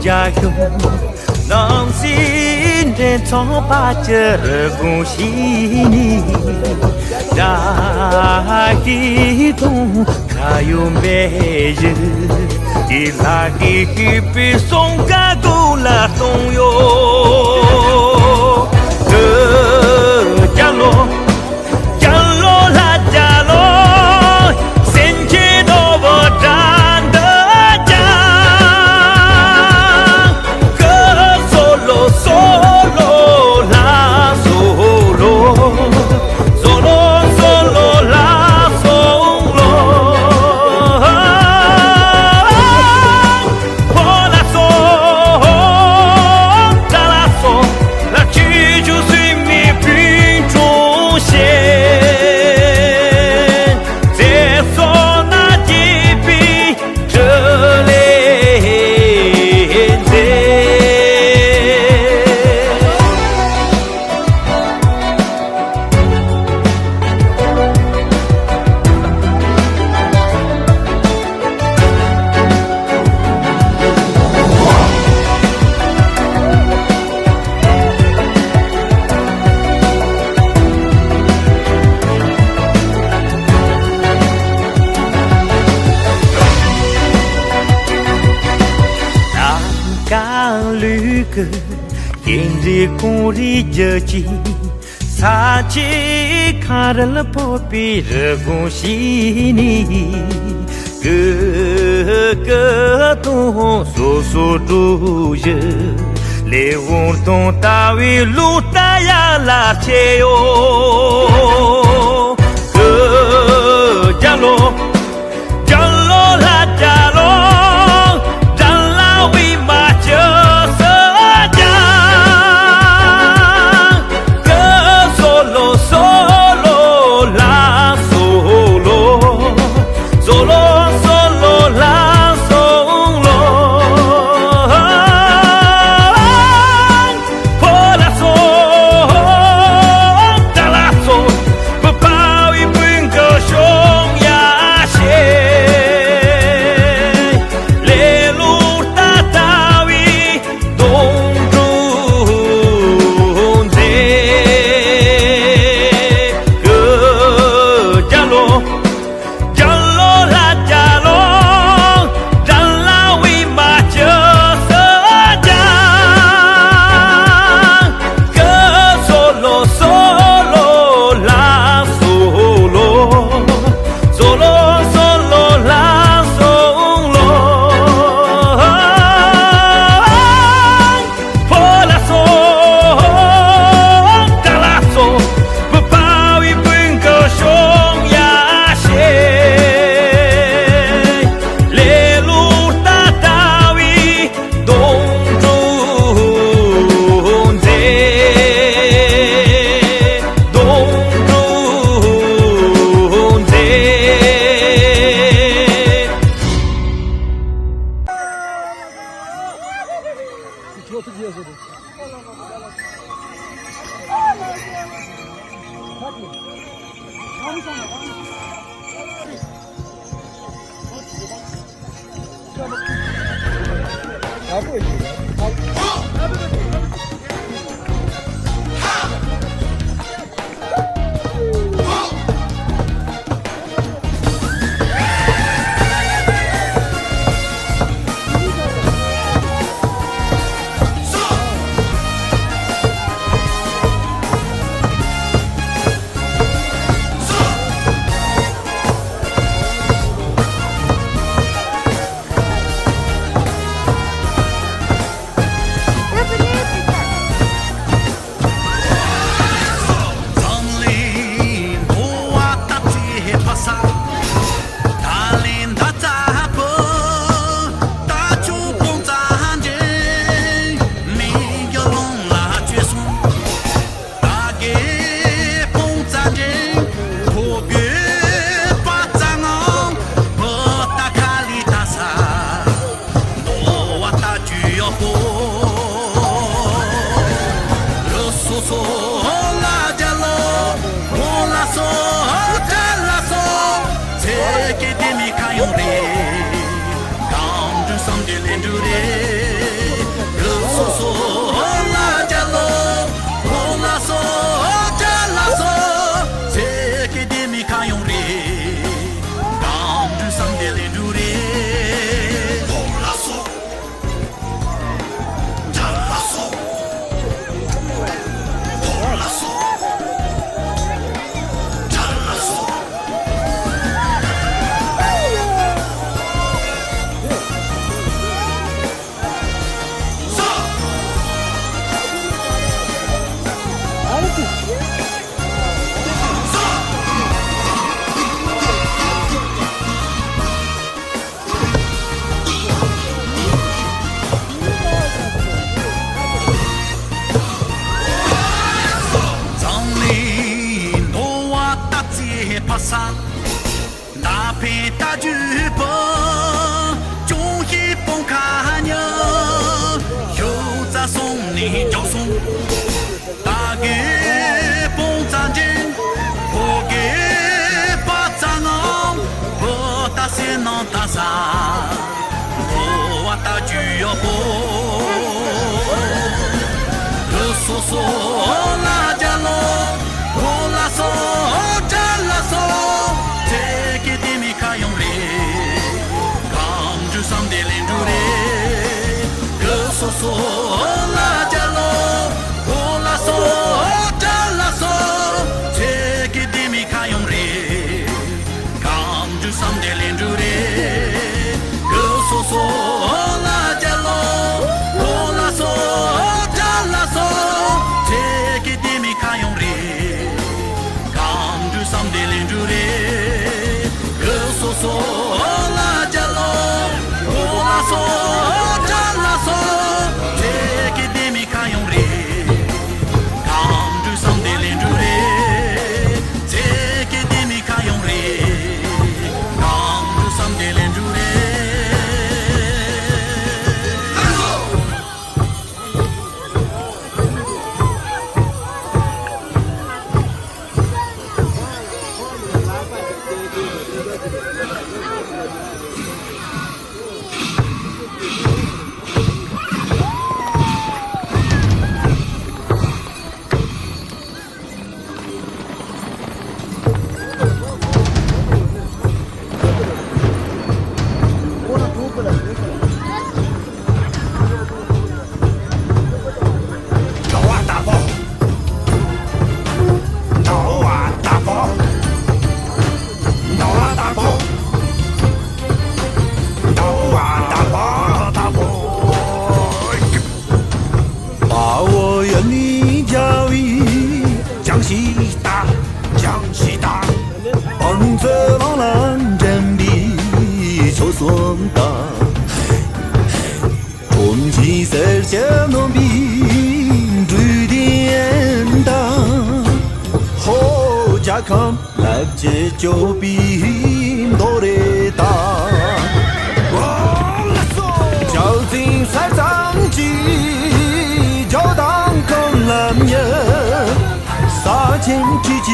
家有浪心的长把这恭喜你，那一冬还有美人，一拉一比送个够了送哟，家罗。今日公里日记，撒起卡了破壁热恭喜你，个个都说说如热，来我东大为路大呀拉切哟，个家罗。杀，大片大举报，终于崩卡牛，又在送你就送，大给崩战争，不给把战昂，不打先能打杀，我大举要破。so la jalo la so jala so take it mi kayong re kam ju sam de len du re so la jalo la so jala so take it mi kayong re kam ju sam de len du re so la jalo la so jala so kayong re kam du sam de len du re so la jalo la so jala so take it mi kayong re kam du sam de len du re take it mi kayong re kam du sam de len du re江西大，帮着老兰真比就算大，春季时节农民追点大，好家康来接就比多的大，交警赛上机就当空男人。杀进去几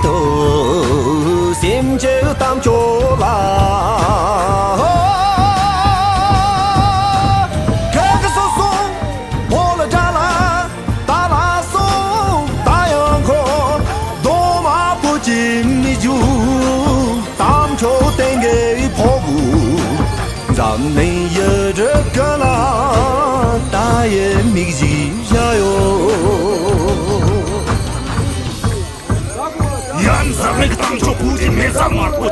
头，先就当脚啦。看个手松，破了栅栏，打拉松，打阳光，多马不进你就当球等给破布，咱们有这个啦，大爷米吉加油。Янза, мы к там, что будем, не заморку.